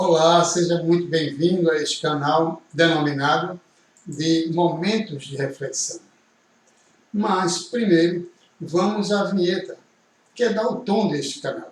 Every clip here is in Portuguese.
Olá, seja muito bem-vindo a este canal denominado de Momentos de Reflexão. Mas, primeiro, vamos à vinheta, que é dar o tom deste canal.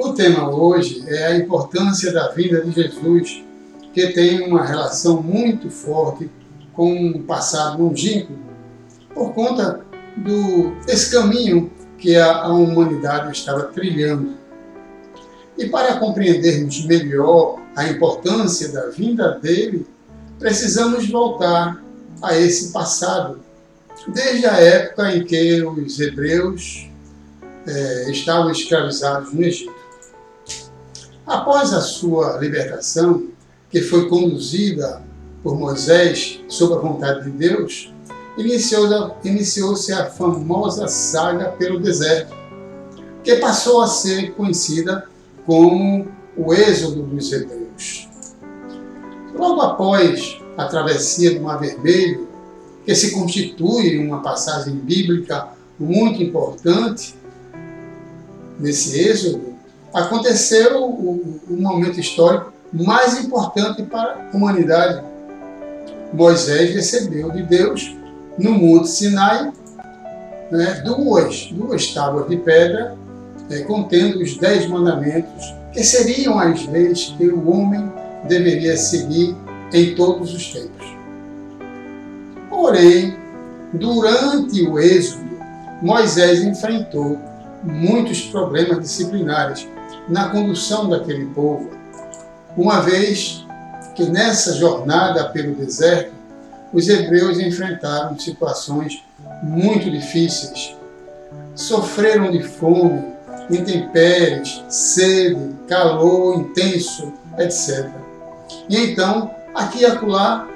O tema hoje é a importância da vinda de Jesus, que tem uma relação muito forte com um passado longínquo, por conta desse caminho que a humanidade estava trilhando. E para compreendermos melhor a importância da vinda dele, precisamos voltar a esse passado, desde a época em que os hebreus estavam escravizados no Egito. Após a sua libertação, que foi conduzida por Moisés sob a vontade de Deus, iniciou-se a famosa saga pelo deserto, que passou a ser conhecida como o Êxodo dos Hebreus. Logo após a travessia do Mar Vermelho, que se constitui uma passagem bíblica muito importante nesse Êxodo, aconteceu o momento histórico mais importante para a humanidade. Moisés recebeu de Deus, no Monte Sinai, duas tábuas de pedra, contendo os 10 mandamentos, que seriam as leis que o homem deveria seguir em todos os tempos. Porém, durante o Êxodo, Moisés enfrentou muitos problemas disciplinares na condução daquele povo, uma vez que nessa jornada pelo deserto, os hebreus enfrentaram situações muito difíceis. Sofreram de fome, intempéries, sede, calor intenso, etc. E então, aqui e acolá,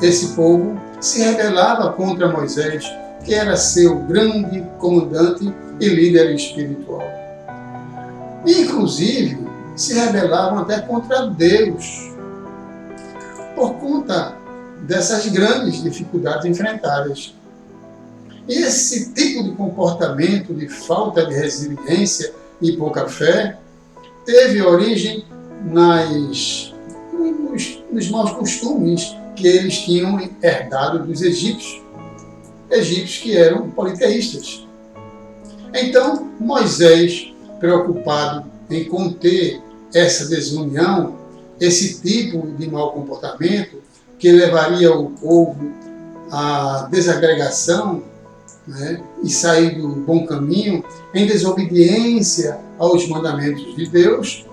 esse povo se rebelava contra Moisés, que era seu grande comandante e líder espiritual. Inclusive, se rebelavam até contra Deus, por conta dessas grandes dificuldades enfrentadas. E esse tipo de comportamento de falta de resiliência e pouca fé teve origem nos maus costumes que eles tinham herdado dos egípcios que eram politeístas. Então, Moisés, preocupado em conter essa desunião, esse tipo de mau comportamento que levaria o povo à desagregação, e sair do bom caminho em desobediência aos mandamentos de Deus,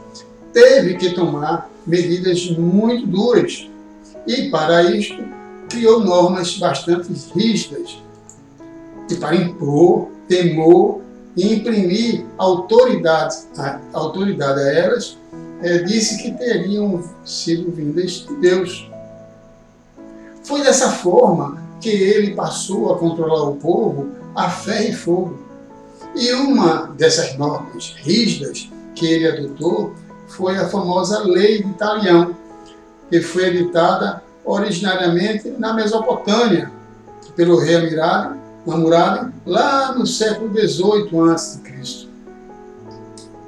teve que tomar medidas muito duras e, para isto, criou normas bastante rígidas e, para impor, temor e imprimir autoridade a elas, disse que teriam sido vindas de Deus. Foi dessa forma que ele passou a controlar o povo a ferro e fogo. E uma dessas normas rígidas que ele adotou foi a famosa Lei de Talião, que foi editada originariamente na Mesopotâmia, pelo rei Hammurabi, lá no século XVIII a.C.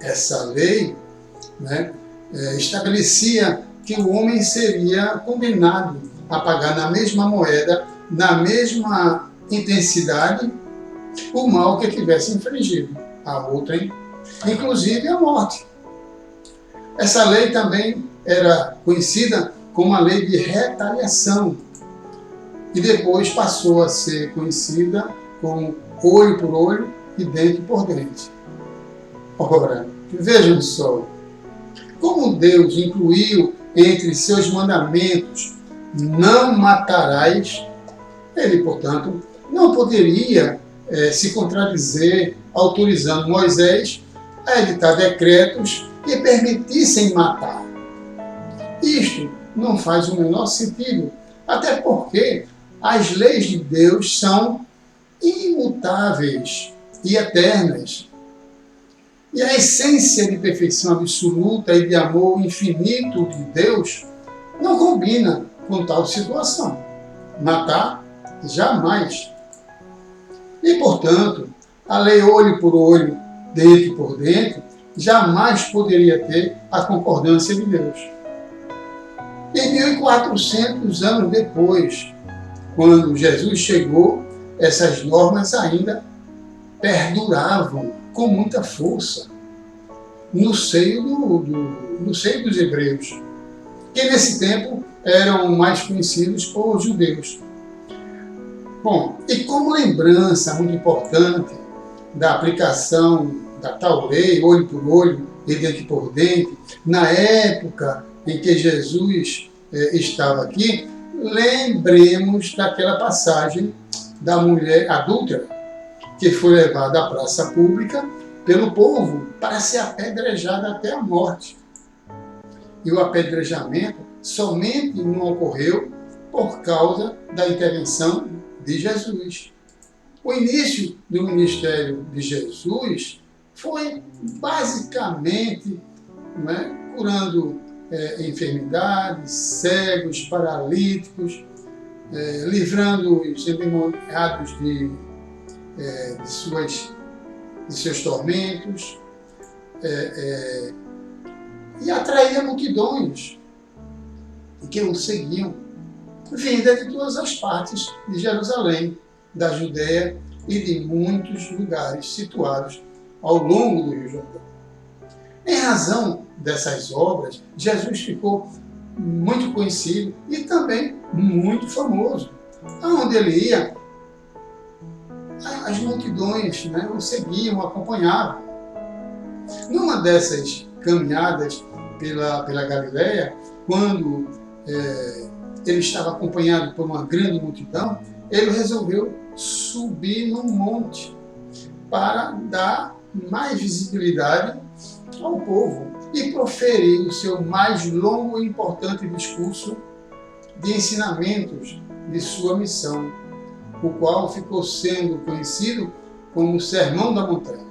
Essa lei estabelecia que o homem seria condenado a pagar na mesma moeda, na mesma intensidade, o mal que tivesse infligido a outrem, inclusive a morte. Essa lei também era conhecida como a lei de retaliação, e depois passou a ser conhecida como olho por olho e dente por dente. Ora, vejam só, como Deus incluiu entre seus mandamentos não matarás, ele, portanto, não poderia se contradizer autorizando Moisés a editar decretos que permitissem matar. Isto não faz o menor sentido, até porque As leis de Deus são imutáveis e eternas. E a essência de perfeição absoluta e de amor infinito de Deus não combina com tal situação. Matar, jamais. E, portanto, a lei olho por olho, dente por dente, jamais poderia ter a concordância de Deus. E 1400 anos depois, quando Jesus chegou, essas normas ainda perduravam com muita força no seio dos hebreus, que nesse tempo eram mais conhecidos por judeus. Bom, e como lembrança muito importante da aplicação da tal lei, olho por olho e dente por dente, na época em que Jesus estava aqui, lembremos daquela passagem da mulher adúltera que foi levada à praça pública pelo povo para ser apedrejada até a morte. E o apedrejamento somente não ocorreu por causa da intervenção de Jesus. O início do ministério de Jesus foi basicamente curando enfermidades, cegos, paralíticos, livrando os endemoniados de seus tormentos, e atraía multidões que o seguiam, vinda de todas as partes de Jerusalém, da Judéia e de muitos lugares situados ao longo do Rio Jordão. Em razão dessas obras, Jesus ficou muito conhecido e também muito famoso. Aonde ele ia, as multidões o seguiam, o acompanhavam. Numa dessas caminhadas pela Galileia, quando ele estava acompanhado por uma grande multidão, ele resolveu subir num monte para dar mais visibilidade ao povo e proferir o seu mais longo e importante discurso de ensinamentos de sua missão, o qual ficou sendo conhecido como o Sermão da Montanha.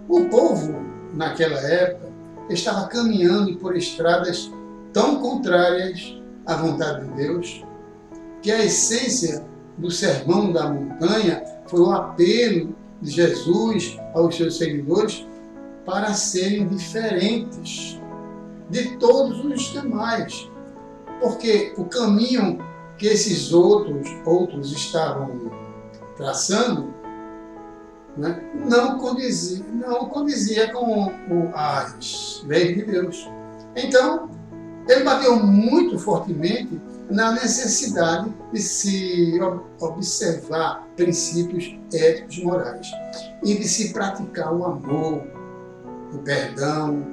O povo, naquela época, estava caminhando por estradas tão contrárias à vontade de Deus, que a essência do Sermão da Montanha foi o apelo de Jesus aos seus seguidores para serem diferentes de todos os demais, porque o caminho que esses outros estavam traçando não condizia com as leis de Deus. Então, ele bateu muito fortemente na necessidade de se observar princípios éticos e morais e de se praticar o amor, o perdão,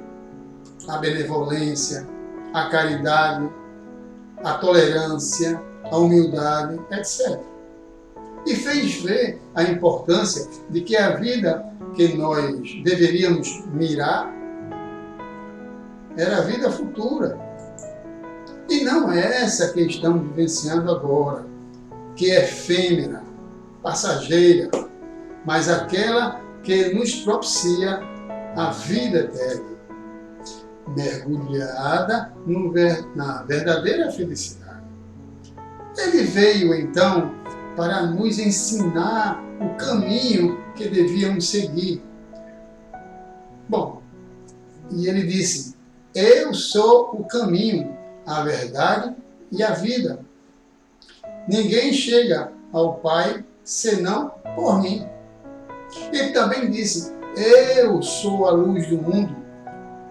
a benevolência, a caridade, a tolerância, a humildade, etc. E fez ver a importância de que a vida que nós deveríamos mirar era a vida futura. E não é essa que estamos vivenciando agora, que é efêmera, passageira, mas aquela que nos propicia a vida eterna, mergulhada na verdadeira felicidade. Ele veio, então, para nos ensinar o caminho que devíamos seguir. Bom, e ele disse: eu sou o caminho, a verdade e a vida. Ninguém chega ao Pai senão por mim. Ele também disse: eu sou a luz do mundo.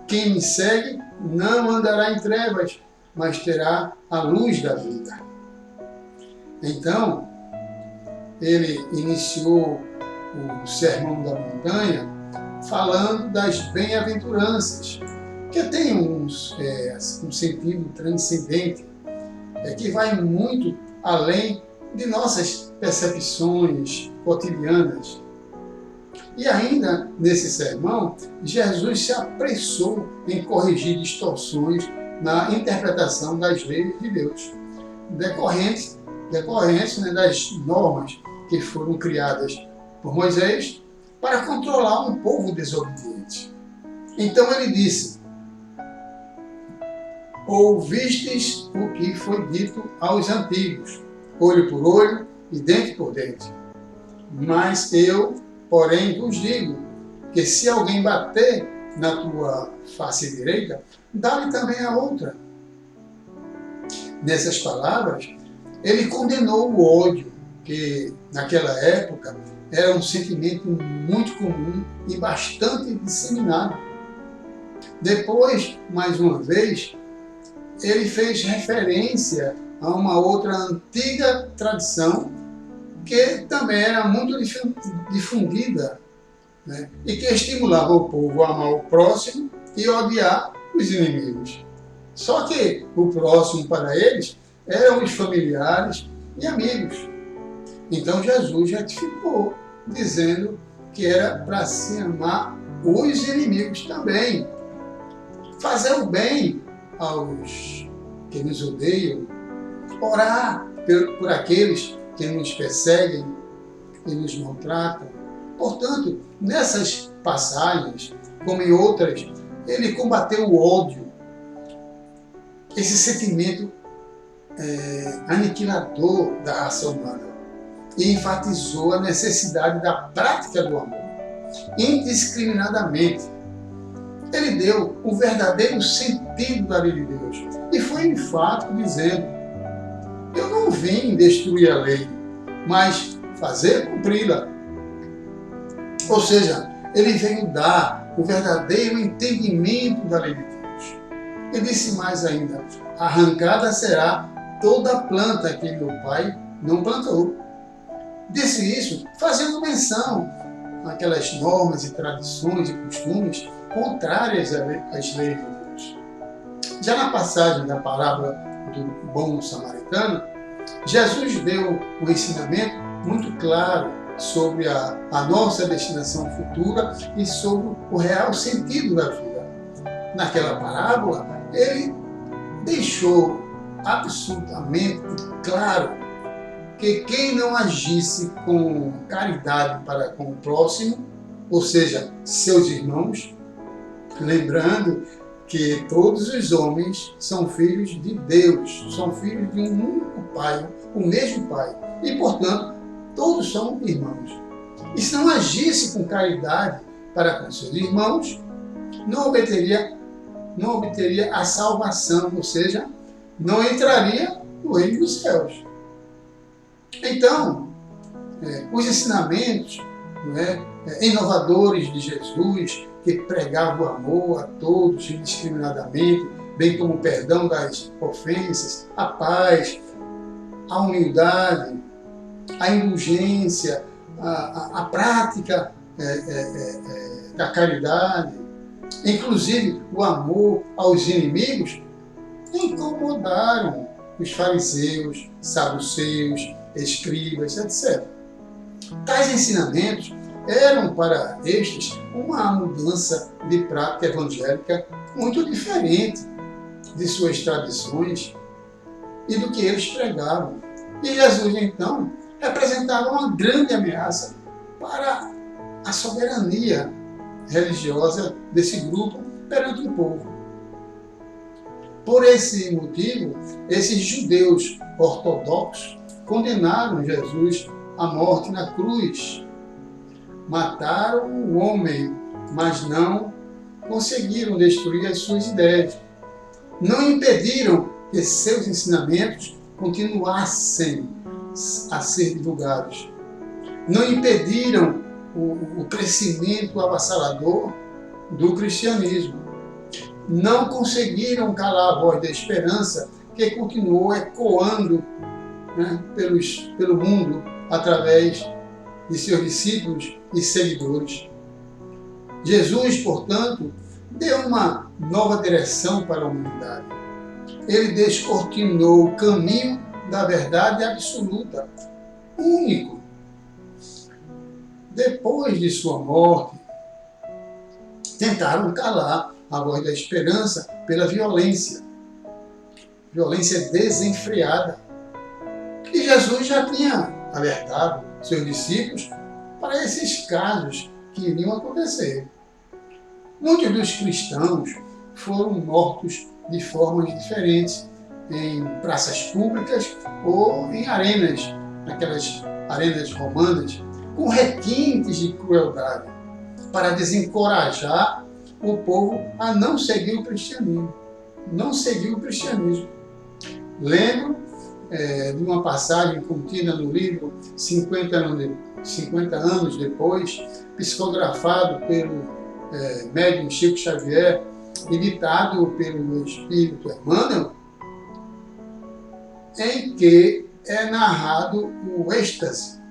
Quem me segue não andará em trevas, mas terá a luz da vida. Então, ele iniciou o Sermão da Montanha falando das bem-aventuranças, que tem um sentido transcendente, que vai muito além de nossas percepções cotidianas. E ainda nesse sermão, Jesus se apressou em corrigir distorções na interpretação das leis de Deus, decorrentes decorrentes, né, das normas que foram criadas por Moisés para controlar um povo desobediente. Então ele disse: ouvistes o que foi dito aos antigos, olho por olho e dente por dente. Mas eu, porém, vos digo que se alguém bater na tua face direita, dá-lhe também a outra. Nessas palavras, ele condenou o ódio, que naquela época era um sentimento muito comum e bastante disseminado. Depois, mais uma vez, ele fez referência a uma outra antiga tradição que também era muito difundida, né, e que estimulava o povo a amar o próximo e odiar os inimigos. Só que o próximo para eles eram os familiares e amigos. Então Jesus retificou, dizendo que era para se amar os inimigos também. Fazer o bem aos que nos odeiam, orar por aqueles que nos perseguem e nos maltratam. Portanto, nessas passagens, como em outras, ele combateu o ódio, esse sentimento aniquilador da raça humana, e enfatizou a necessidade da prática do amor, indiscriminadamente. Ele deu o verdadeiro sentido da lei de Deus e foi enfático dizendo: eu não vim destruir a lei, mas fazer cumpri-la. Ou seja, ele veio dar o verdadeiro entendimento da lei de Deus. E disse mais ainda: arrancada será toda a planta que meu pai não plantou. Disse isso fazendo menção àquelas normas e tradições e costumes contrárias às leis de Deus. Já na passagem da parábola do bom samaritano, Jesus deu um ensinamento muito claro sobre a nossa destinação futura e sobre o real sentido da vida. Naquela parábola, ele deixou absolutamente claro que quem não agisse com caridade para com o próximo, ou seja, seus irmãos, lembrando que todos os homens são filhos de Deus, são filhos de um único Pai, o mesmo Pai, e, portanto, todos são irmãos. E se não agisse com caridade para com seus irmãos, não obteria a salvação, ou seja, não entraria no reino dos céus. Então, os ensinamentos inovadores de Jesus, que pregava o amor a todos indiscriminadamente, bem como o perdão das ofensas, a paz, a humildade, a indulgência, a prática da caridade, inclusive o amor aos inimigos, incomodaram os fariseus, saduceus, escribas, etc. Tais ensinamentos eram para estes uma mudança de prática evangélica muito diferente de suas tradições e do que eles pregavam. E Jesus, então, representava uma grande ameaça para a soberania religiosa desse grupo perante o povo. Por esse motivo, esses judeus ortodoxos condenaram Jesus à morte na cruz. Mataram o homem, mas não conseguiram destruir as suas ideias. Não impediram que seus ensinamentos continuassem a ser divulgados. Não impediram o crescimento avassalador do cristianismo. Não conseguiram calar a voz da esperança que continuou ecoando, pelo mundo através de seus discípulos e seguidores. Jesus, portanto, deu uma nova direção para a humanidade. Ele descortinou o caminho da verdade absoluta, único. Depois de sua morte, tentaram calar a voz da esperança pela violência desenfreada. E Jesus já tinha alertado seus discípulos para esses casos que iriam acontecer. Muitos dos cristãos foram mortos de formas diferentes, em praças públicas ou em arenas, aquelas arenas romanas, com requintes de crueldade, para desencorajar o povo a não seguir o cristianismo. Não seguir o cristianismo. Lembro de uma passagem contida no livro 50 anos depois, psicografado pelo médium Chico Xavier e ditado pelo Espírito Emmanuel, em que é narrado o êxtase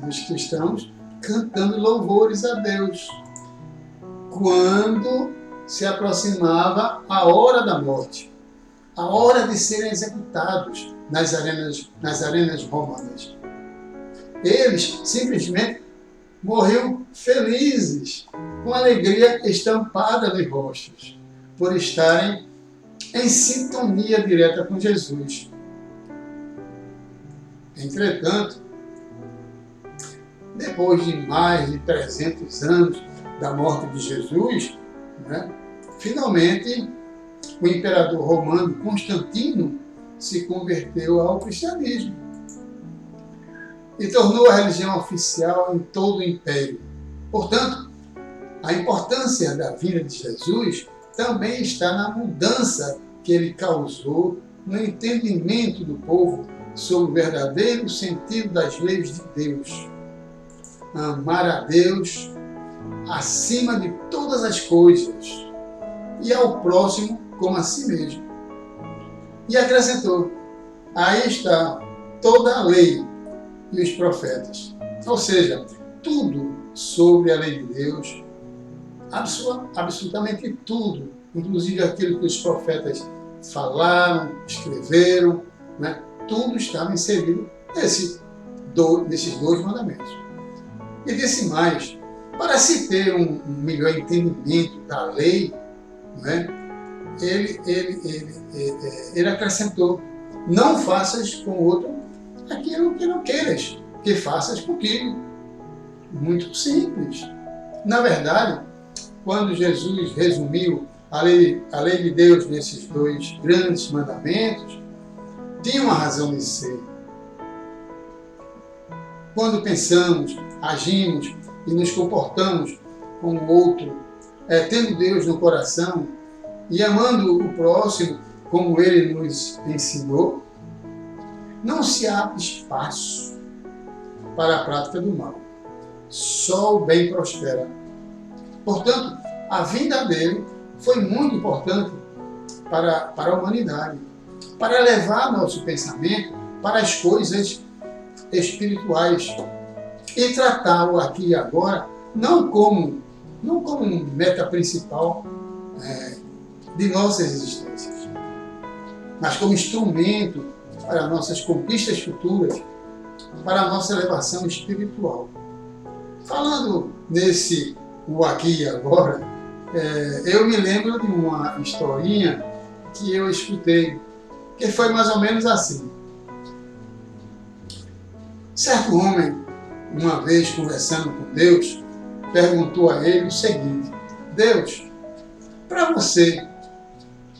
dos cristãos cantando louvores a Deus, quando se aproximava a hora da morte, a hora de serem executados nas arenas romanas. Eles simplesmente morriam felizes, com alegria estampada nos rostos, por estarem em sintonia direta com Jesus. Entretanto, depois de mais de 300 anos da morte de Jesus, finalmente o imperador romano Constantino se converteu ao cristianismo e tornou a religião oficial em todo o império. Portanto, a importância da vinda de Jesus também está na mudança que ele causou no entendimento do povo sobre o verdadeiro sentido das leis de Deus. Amar a Deus acima de todas as coisas e ao próximo como a si mesmo. E acrescentou: aí está toda a lei e os profetas. Ou seja, tudo sobre a lei de Deus, absolutamente tudo, inclusive aquilo que os profetas falaram, escreveram, tudo estava inserido nesses dois mandamentos. E disse mais: para se ter um melhor entendimento da lei, ele acrescentou: não faças com o outro aquilo que não queiras que faças contigo. Muito simples. Na verdade, quando Jesus resumiu a lei de Deus nesses dois grandes mandamentos, tinha uma razão de ser. Quando pensamos, agimos e nos comportamos com o outro, tendo Deus no coração e amando o próximo como Ele nos ensinou, não se abre espaço para a prática do mal. Só o bem prospera. Portanto, a vinda dele foi muito importante para a humanidade, para levar nosso pensamento para as coisas espirituais e tratá-lo aqui e agora não como meta principal de nossas existências, mas como instrumento para nossas conquistas futuras, para a nossa elevação espiritual. Falando nesse o aqui e agora, eu me lembro de uma historinha que eu escutei, que foi mais ou menos assim. Certo homem, uma vez conversando com Deus, perguntou a ele o seguinte: Deus, para você,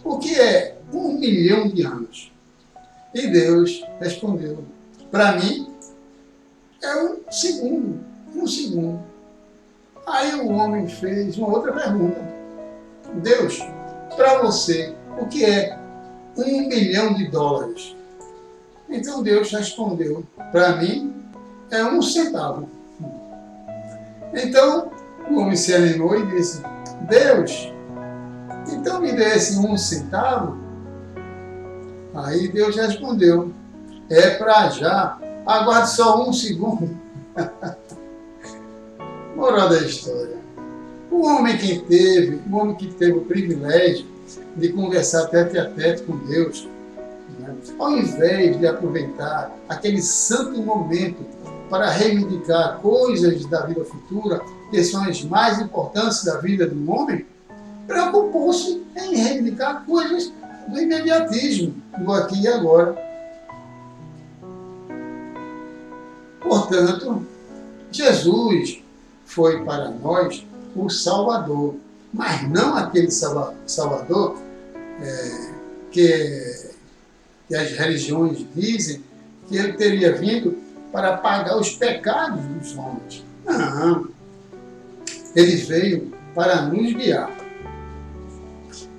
o que é 1 milhão de anos? E Deus respondeu: para mim, é um segundo. Aí o homem fez uma outra pergunta: Deus, para você, o que é 1 milhão de dólares? Então Deus respondeu: para mim, é 1 centavo. Então o homem se animou e disse: Deus, então me dê esse 1 centavo? Aí Deus respondeu: é para já, aguarde só 1 segundo. Moral da história: o homem que teve o privilégio de conversar tete a tete com Deus, ao invés de aproveitar aquele santo momento para reivindicar coisas da vida futura, que são as mais importantes da vida do homem, preocupou-se em reivindicar coisas do imediatismo, do aqui e agora. Portanto, Jesus foi para nós o Salvador, mas não aquele Salvador que as religiões dizem que ele teria vindo para pagar os pecados dos homens. Não. Ele veio para nos guiar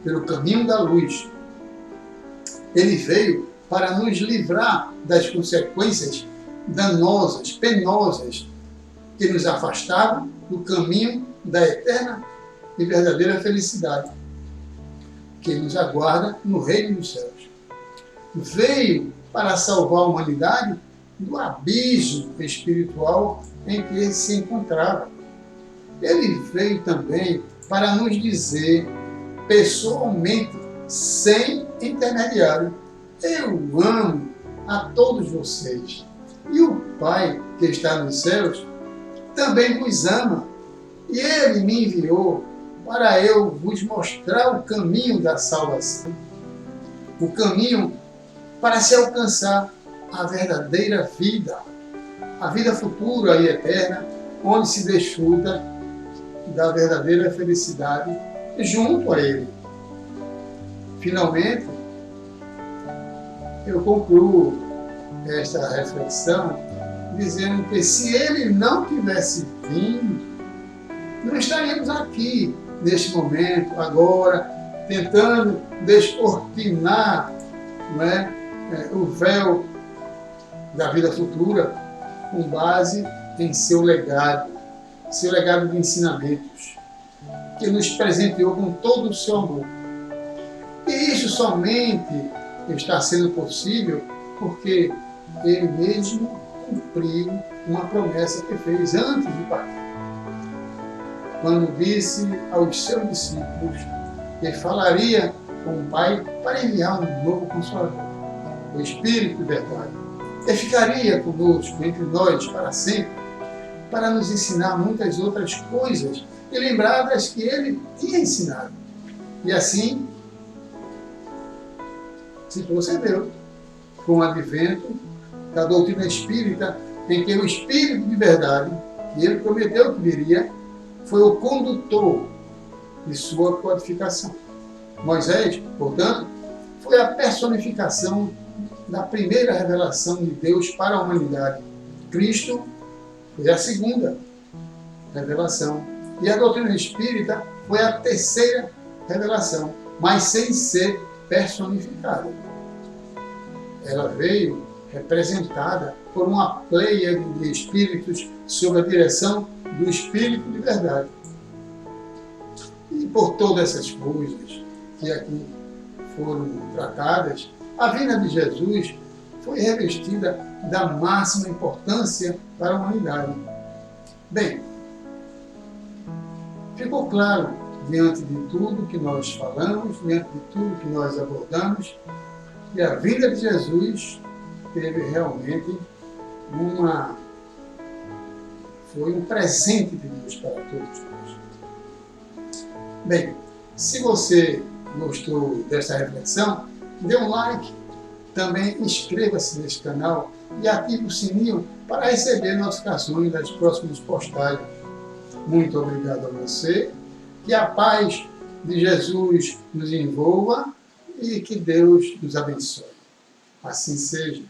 pelo caminho da luz. Ele veio para nos livrar das consequências danosas, penosas, que nos afastavam do caminho da eterna e verdadeira felicidade, que nos aguarda no reino dos céus. Veio para salvar a humanidade do abismo espiritual em que ele se encontrava. Ele veio também para nos dizer pessoalmente, sem intermediário: eu amo a todos vocês. E o Pai que está nos céus também vos ama. E Ele me enviou para eu vos mostrar o caminho da salvação. O caminho para se alcançar a verdadeira vida. A vida futura e eterna, onde se desfruta da verdadeira felicidade junto a Ele. Finalmente, eu concluo esta reflexão dizendo que se Ele não tivesse vindo, não estaríamos aqui neste momento, agora, tentando descortinar, não é, o véu da vida futura com base em seu legado de ensinamentos, que nos presenteou com todo o seu amor. E isso somente está sendo possível porque Ele mesmo cumpriu uma promessa que fez antes de partir, quando disse aos seus discípulos que falaria com o Pai para enviar um novo Consolador, o Espírito de verdade, que ficaria conosco, entre nós, para sempre, para nos ensinar muitas outras coisas e lembradas que Ele tinha ensinado. E assim se procedeu com o advento da doutrina espírita, em que o Espírito de verdade, que Ele prometeu que viria, foi o condutor de sua codificação. Moisés, portanto, foi a personificação da primeira revelação de Deus para a humanidade. Cristo foi a segunda revelação. E a doutrina espírita foi a terceira revelação, mas sem ser personificada. Ela veio representada por uma pleiade de espíritos sob a direção do Espírito de verdade. E por todas essas coisas que aqui foram tratadas, a vinda de Jesus foi revestida da máxima importância para a humanidade. Bem, ficou claro, diante de tudo que nós falamos, diante de tudo que nós abordamos, que a vinda de Jesus teve realmente foi um presente de Deus para todos nós. Bem, se você gostou desta reflexão, dê um like, também inscreva-se neste canal e ative o sininho para receber notificações das próximas postagens. Muito obrigado a você, que a paz de Jesus nos envolva e que Deus nos abençoe. Assim seja.